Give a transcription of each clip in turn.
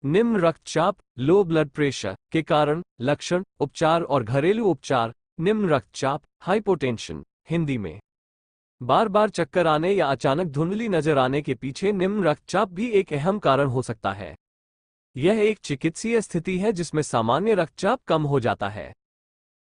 निम्न रक्तचाप, लो blood pressure के कारण लक्षण, उपचार और घरेलू उपचार। निम्न रक्तचाप, हाइपोटेंशन, हिंदी में बार बार चक्कर आने या अचानक धुंधली नजर आने के पीछे निम्न रक्तचाप भी एक अहम कारण हो सकता है। यह एक चिकित्सीय स्थिति है जिसमें सामान्य रक्तचाप कम हो जाता है।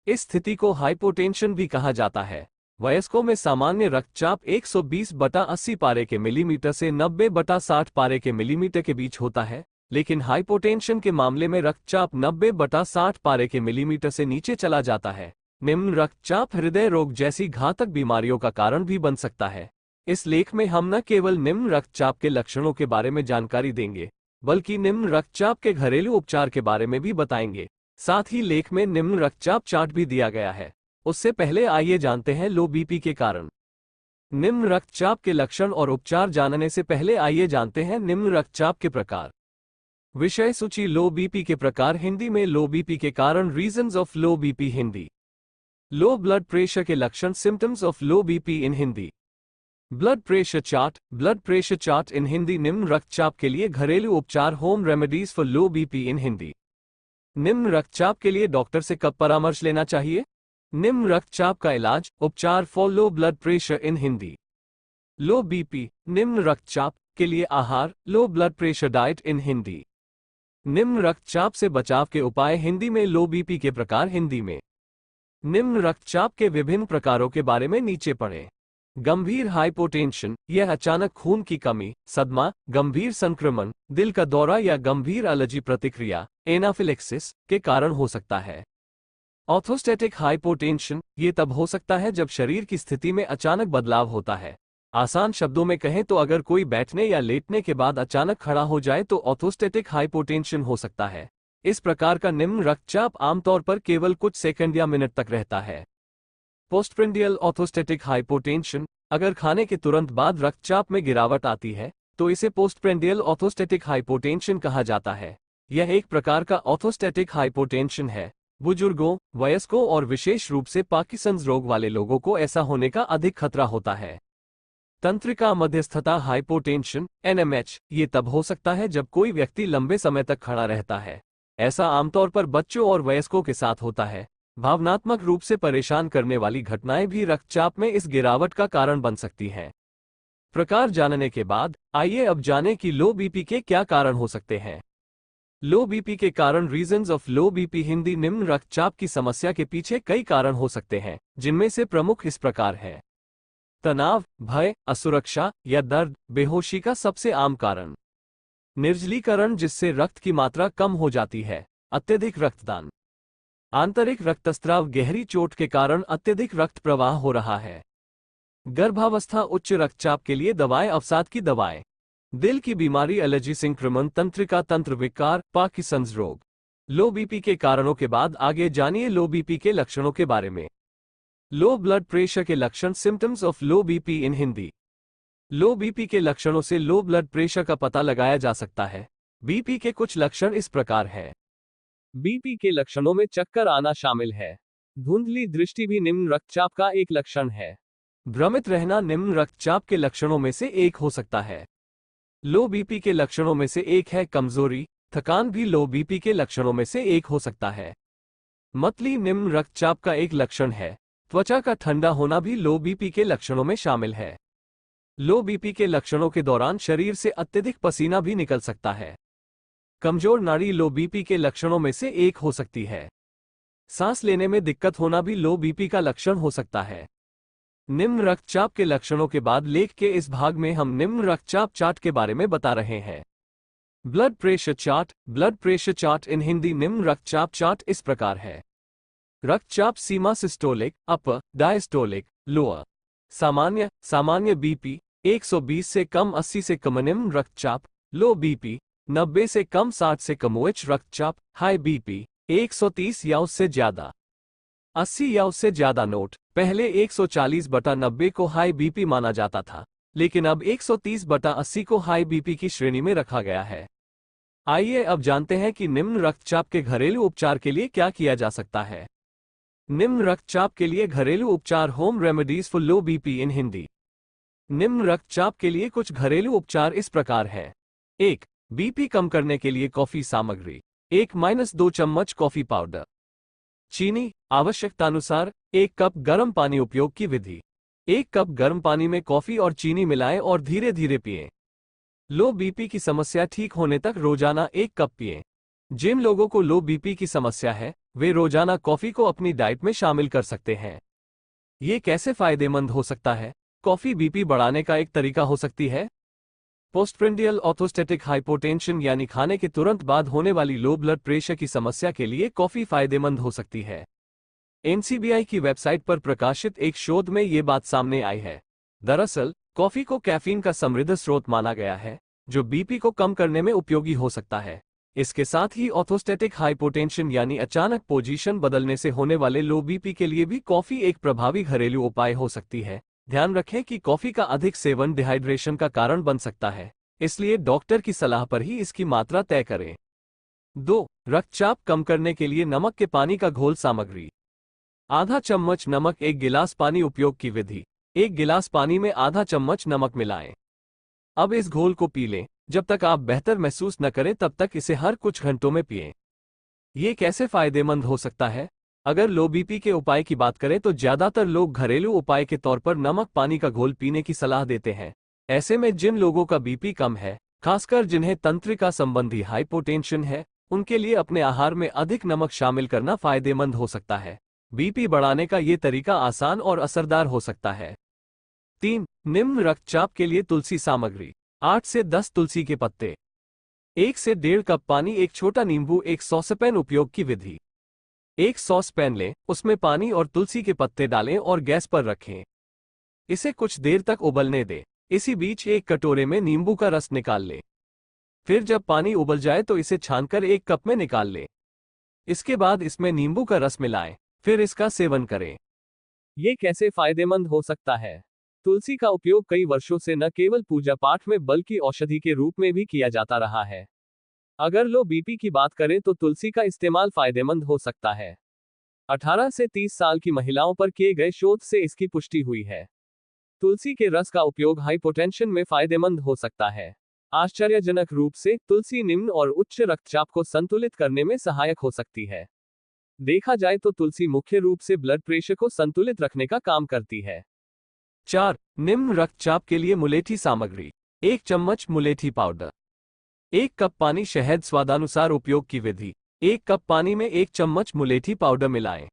इस स्थिति को हाइपोटेंशन भी कहा जाता है। वयस्कों में सामान्य रक्तचाप 120/80 पारे के मिलीमीटर से 90/60 पारे के मिलीमीटर के बीच होता है, लेकिन हाइपोटेंशन के मामले में रक्तचाप 90/60 पारे के मिलीमीटर से नीचे चला जाता है। निम्न रक्तचाप हृदय रोग जैसी घातक बीमारियों का कारण भी बन सकता है। इस लेख में हम न केवल निम्न रक्तचाप के लक्षणों के बारे में जानकारी देंगे, बल्कि निम्न रक्तचाप के घरेलू उपचार के बारे में भी बताएंगे। साथ ही लेख में निम्न रक्तचाप चार्ट भी दिया गया है। उससे पहले आइए जानते हैं लो बीपी के कारण। निम्न रक्तचाप के लक्षण और उपचार जानने से पहले आइए जानते हैं निम्न रक्तचाप के प्रकार। विषय सूची। लो बीपी के प्रकार हिंदी में लो बीपी के कारण, reasons of low BP Hindi. Low blood pressure के लक्षण, symptoms of low BP in Hindi. Blood pressure chart, blood pressure chart in Hindi. निम्न रक्तचाप के लिए घरेलू उपचार, home remedies for low BP in Hindi. निम्न रक्तचाप के लिए डॉक्टर से कब परामर्श लेना चाहिए? निम्न रक्तचाप का इलाज, उपचार for low blood pressure in Hindi. Low BP, निम्न रक्तचाप के लिए आहार, लो ब्लड प्रेशर डाइट इन हिंदी। निम्न रक्तचाप से बचाव के उपाय हिंदी में। लो बीपी के प्रकार हिंदी में। निम्न रक्तचाप के विभिन्न प्रकारों के बारे में नीचे पढ़ें। गंभीर हाइपोटेंशन, यह अचानक खून की कमी, सदमा, गंभीर संक्रमण, दिल का दौरा या गंभीर एलर्जी प्रतिक्रिया, एनाफिलेक्सिस के कारण हो सकता है। ऑर्थोस्टैटिक हाइपोटेंशन, ये तब हो सकता है जब शरीर की स्थिति में अचानक बदलाव होता है। आसान शब्दों में कहें तो अगर कोई बैठने या लेटने के बाद अचानक खड़ा हो जाए तो ऑर्थोस्टैटिक हाइपोटेंशन हो सकता है। इस प्रकार का निम्न रक्तचाप आमतौर पर केवल कुछ सेकंड या मिनट तक रहता है। पोस्टप्रेंडियल ऑर्थोस्टैटिक हाइपोटेंशन, अगर खाने के तुरंत बाद रक्तचाप में गिरावट आती है तो इसे पोस्टप्रेंडियल ऑर्थोस्टैटिक हाइपोटेंशन कहा जाता है। यह एक प्रकार का ऑर्थोस्टैटिक हाइपोटेंशन है। बुजुर्गों, वयस्कों और विशेष रूप से पार्किंसंस रोग वाले लोगों को ऐसा होने का अधिक खतरा होता है। तंत्रिका मध्यस्थता हाइपोटेंशन, एनएमएच, ये तब हो सकता है जब कोई व्यक्ति लंबे समय तक खड़ा रहता है। ऐसा आमतौर पर बच्चों और वयस्कों के साथ होता है। भावनात्मक रूप से परेशान करने वाली घटनाएं भी रक्तचाप में इस गिरावट का कारण बन सकती हैं। प्रकार जानने के बाद आइए अब जानें कि लो बीपी के क्या कारण हो सकते हैं। लो बीपी के कारण, reasons of low BP Hindi. निम्न रक्तचाप की समस्या के पीछे कई कारण हो सकते हैं, जिनमें से प्रमुख इस प्रकार हैं। तनाव, भय, असुरक्षा या दर्द, बेहोशी का सबसे आम कारण। निर्जलीकरण, जिससे रक्त की मात्रा कम हो जाती है। अत्यधिक रक्तदान। आंतरिक रक्तस्राव, गहरी चोट के कारण अत्यधिक रक्त प्रवाह हो रहा है। गर्भावस्था, उच्च रक्तचाप के लिए दवाएं, अवसाद की दवाएं। दिल की बीमारी, एलर्जी, संक्रमण, तंत्रिका तंत्र विकार, पार्किंसंस रोग। लो बीपी के कारणों के बाद आगे जानिए लो बीपी के लक्षणों के बारे में। लो ब्लड प्रेशर के लक्षण, symptoms of low BP in Hindi. Low BP के लक्षणों से लो ब्लड प्रेशर का पता लगाया जा सकता है। बीपी के कुछ लक्षण इस प्रकार हैं। बीपी के लक्षणों में चक्कर आना शामिल है। धुंधली दृष्टि भी निम्न रक्तचाप का एक लक्षण है। भ्रमित रहना निम्न रक्तचाप के लक्षणों में से एक हो सकता है। लो बीपी के लक्षणों में से एक है कमजोरी, थकान भी लो बीपी के लक्षणों में से एक हो सकता है। मतली निम्न रक्तचाप का एक लक्षण है। त्वचा का ठंडा होना भी लो बीपी के लक्षणों में शामिल है। लो बीपी के लक्षणों के दौरान शरीर से अत्यधिक पसीना भी निकल सकता है। कमजोर नाड़ी लो बीपी के लक्षणों में से एक हो सकती है। सांस लेने में दिक्कत होना भी लो बीपी का लक्षण हो सकता है। निम्न रक्तचाप के लक्षणों के बाद लेख के इस भाग में हम निम्न रक्तचाप चार्ट के बारे में बता रहे हैं। Blood pressure chart, blood pressure chart in Hindi. निम्न रक्तचाप चार्ट इस प्रकार है। रक्तचाप सीमा, सिस्टोलिक, अपर, डायस्टोलिक, लोअर। सामान्य, सामान्य बीपी 120 से कम 80 से कम। निम्न रक्तचाप, लो बीपी 90 से कम 60 से कम। उच्च रक्तचाप, हाई बीपी 130 या उससे ज्यादा। 80 या उससे ज्यादा। नोट, पहले 140/90 को हाई बीपी माना जाता था, लेकिन अब 130/80 को हाई बीपी की श्रेणी में रखा गया है। आइए अब जानते हैं कि निम्न रक्तचाप के घरेलू उपचार के लिए क्या किया जा सकता है। निम्न रक्तचाप के लिए घरेलू उपचार, home remedies for low BP in Hindi. निम्न रक्तचाप के लिए कुछ घरेलू उपचार इस प्रकार हैं। 1. बीपी कम करने के लिए कॉफी सामग्री। 1-2 चम्मच कॉफी पाउडर। चीनी आवश्यकतानुसार 1 कप गर्म पानी। उपयोग की विधि। 1 कप गर्म पानी में कॉफी और चीनी मिलाएं और धीरे धीरे पिएं। लो बीपी की समस्या ठीक होने तक रोजाना 1 कप पिएं। जिन लोगों को लो बीपी की समस्या है वे रोजाना कॉफी को अपनी डाइट में शामिल कर सकते हैं। ये कैसे फायदेमंद हो सकता है? कॉफी बीपी बढ़ाने का एक तरीका हो सकती है। पोस्टप्रेंडियल ऑर्थोस्टैटिक हाइपोटेंशन यानी खाने के तुरंत बाद होने वाली लो ब्लड प्रेशर की समस्या के लिए कॉफी फायदेमंद हो सकती है। एनसीबीआई की वेबसाइट पर प्रकाशित एक शोध में ये बात सामने आई है। दरअसल कॉफी को कैफीन का समृद्ध स्रोत माना गया है जो बीपी को कम करने में उपयोगी हो सकता है। इसके साथ ही ऑर्थोस्टैटिक हाइपोटेंशन यानी अचानक पोजीशन बदलने से होने वाले लो बीपी के लिए भी कॉफी एक प्रभावी घरेलू उपाय हो सकती है। ध्यान रखें कि कॉफी का अधिक सेवन डिहाइड्रेशन का कारण बन सकता है, इसलिए डॉक्टर की सलाह पर ही इसकी मात्रा तय करें। 2. रक्तचाप कम करने के लिए नमक के पानी का घोल सामग्री। आधा चम्मच नमक 1 गिलास पानी। उपयोग की विधि। 1 गिलास पानी में आधा चम्मच नमक मिलाएं। अब इस घोल को पी लें। जब तक आप बेहतर महसूस न करें तब तक इसे हर कुछ घंटों में पिएं। ये कैसे फायदेमंद हो सकता है? अगर लो बीपी के उपाय की बात करें तो ज्यादातर लोग घरेलू उपाय के तौर पर नमक पानी का घोल पीने की सलाह देते हैं। ऐसे में जिन लोगों का बीपी कम है, खासकर जिन्हें तंत्रिका संबंधी हाइपोटेंशन है, उनके लिए अपने आहार में अधिक नमक शामिल करना फायदेमंद हो सकता है। बीपी बढ़ाने का ये तरीका आसान और असरदार हो सकता है। 3. निम्न रक्तचाप के लिए तुलसी सामग्री। 8 से 10 तुलसी के पत्ते। 1 से 1.5 कप पानी। 1 छोटा नींबू। 1 सॉसपैन। उपयोग की विधि। 1 सॉसपैन लें, उसमें पानी और तुलसी के पत्ते डालें और गैस पर रखें। इसे कुछ देर तक उबलने दें। इसी बीच एक कटोरे में नींबू का रस निकाल लें। फिर जब पानी उबल जाए तो इसे छानकर 1 कप में निकाल लें। इसके बाद इसमें नींबू का रस मिलाएं, फिर इसका सेवन करें। ये कैसे फायदेमंद हो सकता है? तुलसी का उपयोग कई वर्षों से न केवल पूजा पाठ में बल्कि औषधि के रूप में भी किया जाता रहा है। अगर लो बीपी की बात करें तो तुलसी का इस्तेमाल फायदेमंद हो सकता है। 18 से 30 साल की महिलाओं पर किए गए शोध से इसकी पुष्टि हुई है। तुलसी के रस का उपयोग हाइपोटेंशन में फायदेमंद हो सकता है। आश्चर्यजनक रूप से तुलसी निम्न और उच्च रक्तचाप को संतुलित करने में सहायक हो सकती है। देखा जाए तो तुलसी मुख्य रूप से ब्लड प्रेशर को संतुलित रखने का काम करती है। 4. निम्न रक्तचाप के लिए मुलेठी सामग्री। 1 चम्मच मुलेठी पाउडर। 1 कप पानी। शहद स्वादानुसार। उपयोग की विधि। 1 कप पानी में 1 चम्मच मुलेठी पाउडर मिलाएं।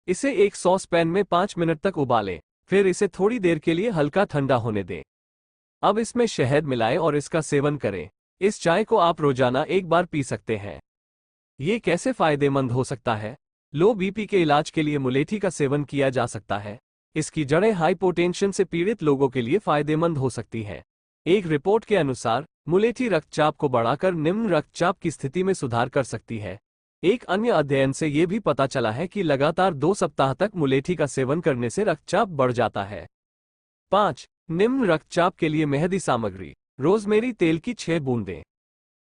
इसे एक सॉस पैन में 5 मिनट तक उबालें, फिर इसे थोड़ी देर के लिए हल्का ठंडा होने दें। अब इसमें शहद मिलाएं और इसका सेवन करें। इस चाय को आप रोजाना 1 बार पी सकते हैं। ये कैसे फायदेमंद हो सकता है? लो बीपी के इलाज के लिए मुलेठी का सेवन किया जा सकता है। इसकी जड़ें हाइपोटेंशन से पीड़ित लोगों के लिए फायदेमंद हो सकती हैं। एक रिपोर्ट के अनुसार मुलेठी रक्तचाप को बढ़ाकर निम्न रक्तचाप की स्थिति में सुधार कर सकती है। एक अन्य अध्ययन से यह भी पता चला है कि लगातार 2 सप्ताह तक मुलेठी का सेवन करने से रक्तचाप बढ़ जाता है। 5. निम्न रक्तचाप के लिए मेहंदी सामग्री। रोजमेरी तेल की 6 बूंदें।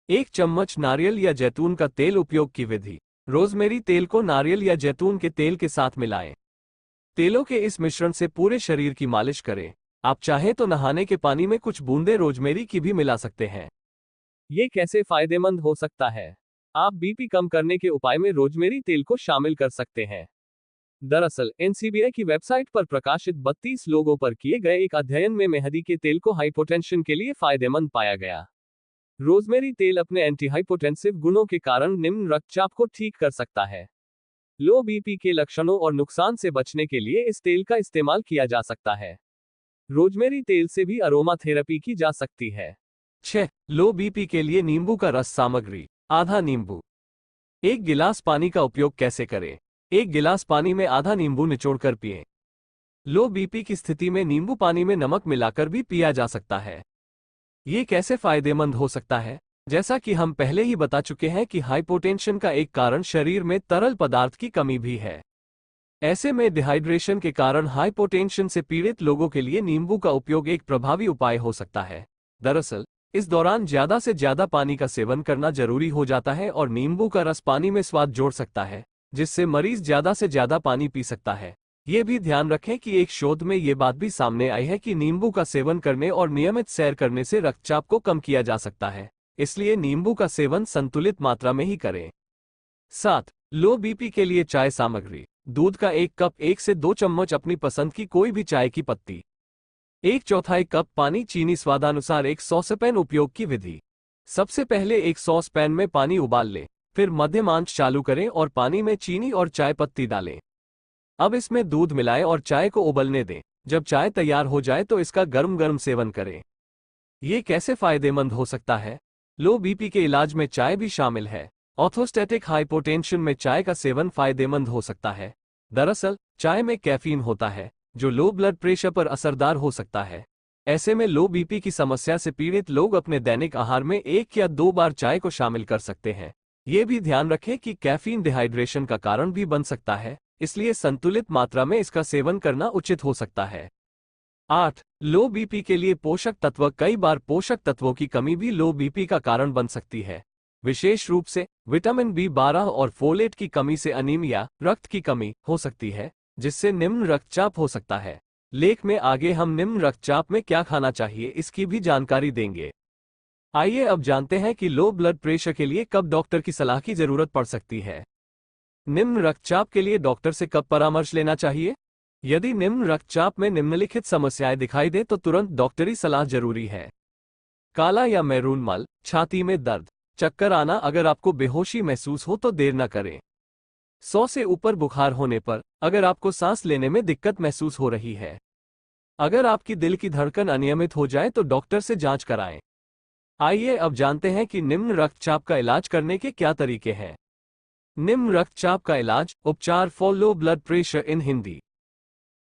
1 चम्मच नारियल या जैतून का तेल। उपयोग की विधि। रोजमेरी तेल को नारियल या जैतून के तेल के साथ मिलाएं। तेलों के इस मिश्रण से पूरे शरीर की मालिश करें। आप चाहें तो नहाने के पानी में कुछ बूंदें रोजमेरी की भी मिला सकते हैं। ये कैसे फायदेमंद हो सकता है? आप बीपी कम करने के उपाय में रोजमेरी तेल को शामिल कर सकते हैं। दरअसल एनसीबीआई की वेबसाइट पर प्रकाशित 32 लोगों पर किए गए एक अध्ययन में मेहंदी के तेल को हाइपोटेंशन के लिए फायदेमंद पाया गया। रोजमेरी तेल अपने एंटीहाइपोटेंसिव गुणों के कारण निम्न रक्तचाप को ठीक कर सकता है। लो बीपी के लक्षणों और नुकसान से बचने के लिए इस तेल का इस्तेमाल किया जा सकता है। रोजमेरी तेल से भी अरोमा थेरेपी की जा सकती है। 6. लो बीपी के लिए नींबू का रस सामग्री। आधा नींबू। 1 गिलास पानी का उपयोग कैसे करें? 1 गिलास पानी में आधा नींबू निचोड़कर पिएं। लो बीपी की स्थिति में नींबू पानी में नमक मिलाकर भी पिया जा सकता है। ये कैसे फायदेमंद हो सकता है? जैसा कि हम पहले ही बता चुके हैं कि हाइपोटेंशन का एक कारण शरीर में तरल पदार्थ की कमी भी है। ऐसे में डिहाइड्रेशन के कारण हाइपोटेंशन से पीड़ित लोगों के लिए नींबू का उपयोग एक प्रभावी उपाय हो सकता है। दरअसल इस दौरान ज्यादा से ज्यादा पानी का सेवन करना जरूरी हो जाता है और नींबू का रस पानी में स्वाद जोड़ सकता है, जिससे मरीज ज्यादा से ज्यादा पानी पी सकता है। ये भी ध्यान रखें कि एक शोध में ये बात भी सामने आई है कि नींबू का सेवन करने और नियमित सैर करने से रक्तचाप को कम किया जा सकता है। इसलिए नींबू का सेवन संतुलित मात्रा में ही करें। 7. लो बीपी के लिए चाय सामग्री। दूध का 1 कप, 1 से 2 चम्मच अपनी पसंद की कोई भी चाय की पत्ती, 1/4 कप पानी, चीनी स्वादानुसार, एक सॉसपैन। उपयोग की विधि। सबसे पहले एक सॉस पैन में पानी उबाल लें, फिर मध्यम आंच चालू करें और पानी में चीनी और चाय पत्ती डालें। अब इसमें दूध मिलाएं और चाय को उबलने दें। जब चाय तैयार हो जाए तो इसका गर्म गर्म सेवन करें। ये कैसे फायदेमंद हो सकता है? लो बीपी के इलाज में चाय भी शामिल है। ऑर्थोस्टैटिक हाइपोटेंशन में चाय का सेवन फायदेमंद हो सकता है। दरअसल चाय में कैफीन होता है जो लो ब्लड प्रेशर पर असरदार हो सकता है। ऐसे में लो बीपी की समस्या से पीड़ित लोग अपने दैनिक आहार में 1 या 2 बार चाय को शामिल कर सकते हैं। ये भी ध्यान रखें कि कैफीन डिहाइड्रेशन का कारण भी बन सकता है, इसलिए संतुलित मात्रा में इसका सेवन करना उचित हो सकता है। 8. लो बीपी के लिए पोषक तत्व। कई बार पोषक तत्वों की कमी भी लो बीपी का कारण बन सकती है। विशेष रूप से विटामिन B12 और फोलेट की कमी से अनीमिया, रक्त की कमी हो सकती है, जिससे निम्न रक्तचाप हो सकता है। लेख में आगे हम निम्न रक्तचाप में क्या खाना चाहिए इसकी भी जानकारी देंगे। आइए अब जानते हैं कि लो ब्लड प्रेशर के लिए कब डॉक्टर की सलाह की जरूरत पड़ सकती है। निम्न रक्तचाप के लिए डॉक्टर से कब परामर्श लेना चाहिए? यदि निम्न रक्तचाप में निम्नलिखित समस्याएं दिखाई दे तो तुरंत डॉक्टरी सलाह जरूरी है। काला या मैरून मल, छाती में दर्द, चक्कर आना। अगर आपको बेहोशी महसूस हो तो देर न करें। 100 से ऊपर बुखार होने पर, अगर आपको सांस लेने में दिक्कत महसूस हो रही है, अगर आपकी दिल की धड़कन अनियमित हो जाए तो डॉक्टर से जांच कराएं। आइए अब जानते हैं कि निम्न रक्तचाप का इलाज करने के क्या तरीके हैं। निम्न रक्तचाप का इलाज, उपचार for low blood pressure in Hindi.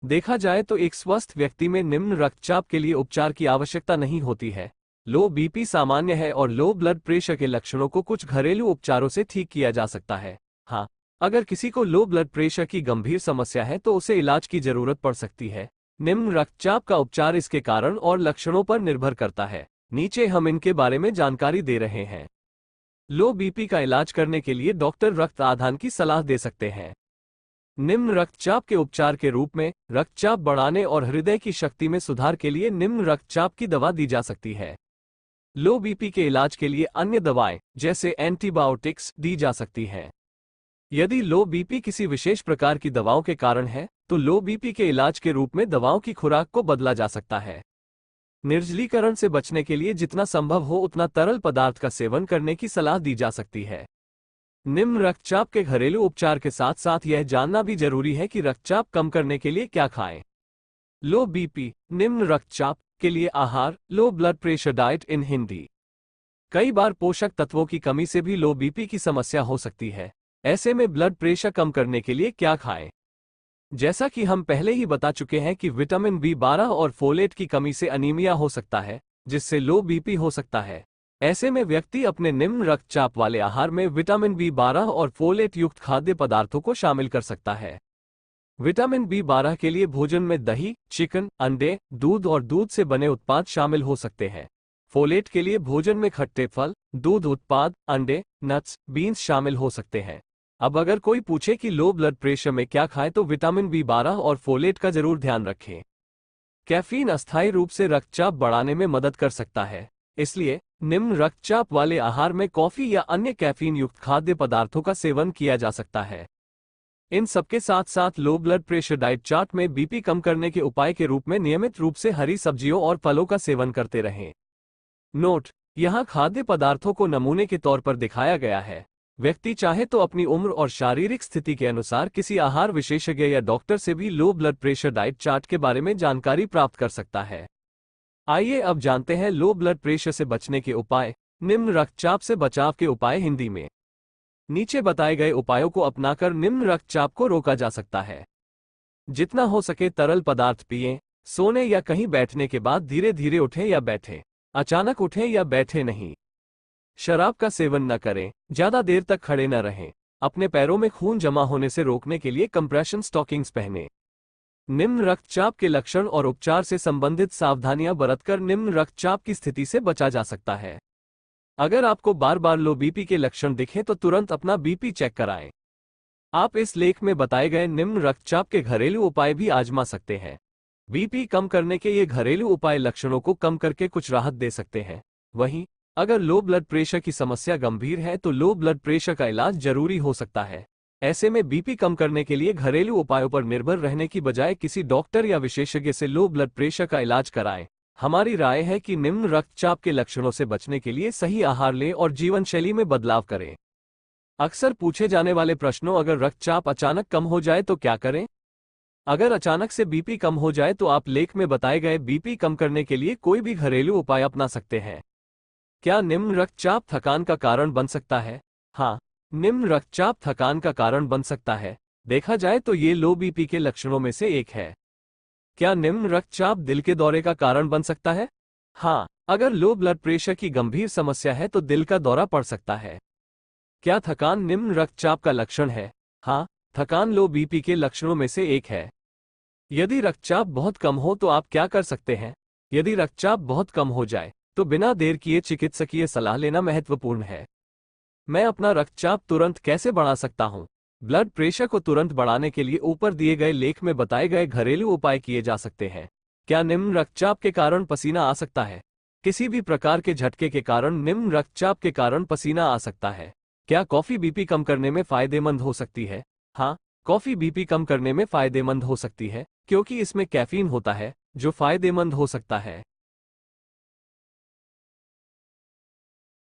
देखा जाए तो एक स्वस्थ व्यक्ति में निम्न रक्तचाप के लिए उपचार की आवश्यकता नहीं होती है। लो बीपी सामान्य है और लो ब्लड प्रेशर के लक्षणों को कुछ घरेलू उपचारों से ठीक किया जा सकता है। हाँ, अगर किसी को लो ब्लड प्रेशर की गंभीर समस्या है तो उसे इलाज की जरूरत पड़ सकती है। निम्न रक्तचाप का उपचार इसके कारण और लक्षणों पर निर्भर करता है। नीचे हम इनके बारे में जानकारी दे रहे हैं। लो बीपी का इलाज करने के लिए डॉक्टर रक्त आधान की सलाह दे सकते हैं। निम्न रक्तचाप के उपचार के रूप में रक्तचाप बढ़ाने और हृदय की शक्ति में सुधार के लिए निम्न रक्तचाप की दवा दी जा सकती है। लो बीपी के इलाज के लिए अन्य दवाएं जैसे एंटीबायोटिक्स दी जा सकती हैं। यदि लो बीपी किसी विशेष प्रकार की दवाओं के कारण है तो लो बीपी के इलाज के रूप में दवाओं की खुराक को बदला जा सकता है। निर्जलीकरण से बचने के लिए जितना संभव हो उतना तरल पदार्थ का सेवन करने की सलाह दी जा सकती है। निम्न रक्तचाप के घरेलू उपचार के साथ साथ यह जानना भी जरूरी है कि रक्तचाप कम करने के लिए क्या खाएं। लो बीपी, निम्न रक्तचाप के लिए आहार, लो ब्लड प्रेशर डाइट इन हिंदी। कई बार पोषक तत्वों की कमी से भी लो बीपी की समस्या हो सकती है। ऐसे में ब्लड प्रेशर कम करने के लिए क्या खाएं? जैसा कि हम पहले ही बता चुके हैं कि विटामिन B12 और फोलेट की कमी से अनीमिया हो सकता है, जिससे लो बीपी हो सकता है। ऐसे में व्यक्ति अपने निम्न रक्तचाप वाले आहार में विटामिन B12 और फोलेट युक्त खाद्य पदार्थों को शामिल कर सकता है। विटामिन B12 के लिए भोजन में दही, चिकन, अंडे, दूध और दूध से बने उत्पाद शामिल हो सकते हैं। फोलेट के लिए भोजन में खट्टे फल, दूध उत्पाद, अंडे, नट्स, बीन्स शामिल हो सकते हैं। अब अगर कोई पूछे कि लो ब्लड प्रेशर में क्या खाएं तो विटामिन B12 और फोलेट का जरूर ध्यान रखें। कैफीन अस्थायी रूप से रक्तचाप बढ़ाने में मदद कर सकता है, इसलिए निम्न रक्तचाप वाले आहार में कॉफी या अन्य कैफीन युक्त खाद्य पदार्थों का सेवन किया जा सकता है। इन सबके साथ साथ लो ब्लड प्रेशर डाइट चार्ट में बीपी कम करने के उपाय के रूप में नियमित रूप से हरी सब्जियों और फलों का सेवन करते रहें। नोट: यहाँ खाद्य पदार्थों को नमूने के तौर पर दिखाया गया है। व्यक्ति चाहे तो अपनी उम्र और शारीरिक स्थिति के अनुसार किसी आहार विशेषज्ञ या डॉक्टर से भी लो ब्लड प्रेशर डाइट चार्ट के बारे में जानकारी प्राप्त कर सकता है। आइए अब जानते हैं लो ब्लड प्रेशर से बचने के उपाय, निम्न रक्तचाप से बचाव के उपाय हिंदी में। नीचे बताए गए उपायों को अपनाकर निम्न रक्तचाप को रोका जा सकता है। जितना हो सके तरल पदार्थ पिएं। सोने या कहीं बैठने के बाद धीरे धीरे उठें या बैठें। अचानक उठें या बैठें नहीं। शराब का सेवन न करें। ज्यादा देर तक खड़े न रहें। अपने पैरों में खून जमा होने से रोकने के लिए कंप्रेशन स्टॉकिंग्स पहनें। निम्न रक्तचाप के लक्षण और उपचार से संबंधित सावधानियां बरतकर निम्न रक्तचाप की स्थिति से बचा जा सकता है। अगर आपको बार बार लो बीपी के लक्षण दिखें तो तुरंत अपना बीपी चेक कराएं। आप इस लेख में बताए गए निम्न रक्तचाप के घरेलू उपाय भी आजमा सकते हैं। बीपी कम करने के ये घरेलू उपाय लक्षणों को कम करके कुछ राहत दे सकते हैं। वहीं अगर लो ब्लड प्रेशर की समस्या गंभीर है तो लो ब्लड प्रेशर का इलाज जरूरी हो सकता है। ऐसे में बीपी कम करने के लिए घरेलू उपायों पर निर्भर रहने की बजाय किसी डॉक्टर या विशेषज्ञ से लो ब्लड प्रेशर का इलाज कराएं। हमारी राय है कि निम्न रक्तचाप के लक्षणों से बचने के लिए सही आहार लें और जीवन शैली में बदलाव करें। अक्सर पूछे जाने वाले प्रश्नों, अगर रक्तचाप अचानक कम हो जाए तो क्या करें? अगर अचानक से बीपी कम हो जाए तो आप लेख में बताए गए बीपी कम करने के लिए कोई भी घरेलू उपाय अपना सकते हैं। क्या निम्न रक्तचाप थकान का कारण बन सकता है? हाँ, निम्न रक्तचाप थकान का कारण बन सकता है। देखा जाए तो ये लो बीपी के लक्षणों में से एक है। क्या निम्न रक्तचाप दिल के दौरे का कारण बन सकता है? हाँ, अगर लो ब्लड प्रेशर की गंभीर समस्या है तो दिल का दौरा पड़ सकता है। क्या थकान निम्न रक्तचाप का लक्षण है? हाँ, थकान लो बीपी के लक्षणों में से एक है। यदि रक्तचाप बहुत कम हो तो आप क्या कर सकते हैं? यदि रक्तचाप बहुत कम हो जाए तो बिना देर किए चिकित्सकीय सलाह लेना महत्वपूर्ण है। मैं अपना रक्तचाप तुरंत कैसे बढ़ा सकता हूं? ब्लड प्रेशर को तुरंत बढ़ाने के लिए ऊपर दिए गए लेख में बताए गए घरेलू उपाय किए जा सकते हैं। क्या निम्न रक्तचाप के कारण पसीना आ सकता है? किसी भी प्रकार के झटके के कारण निम्न रक्तचाप के कारण पसीना आ सकता है। क्या कॉफी बीपी कम करने में फायदेमंद हो सकती है? हाँ, कॉफी बीपी कम करने में फायदेमंद हो सकती है क्योंकि इसमें कैफीन होता है जो फायदेमंद हो सकता है।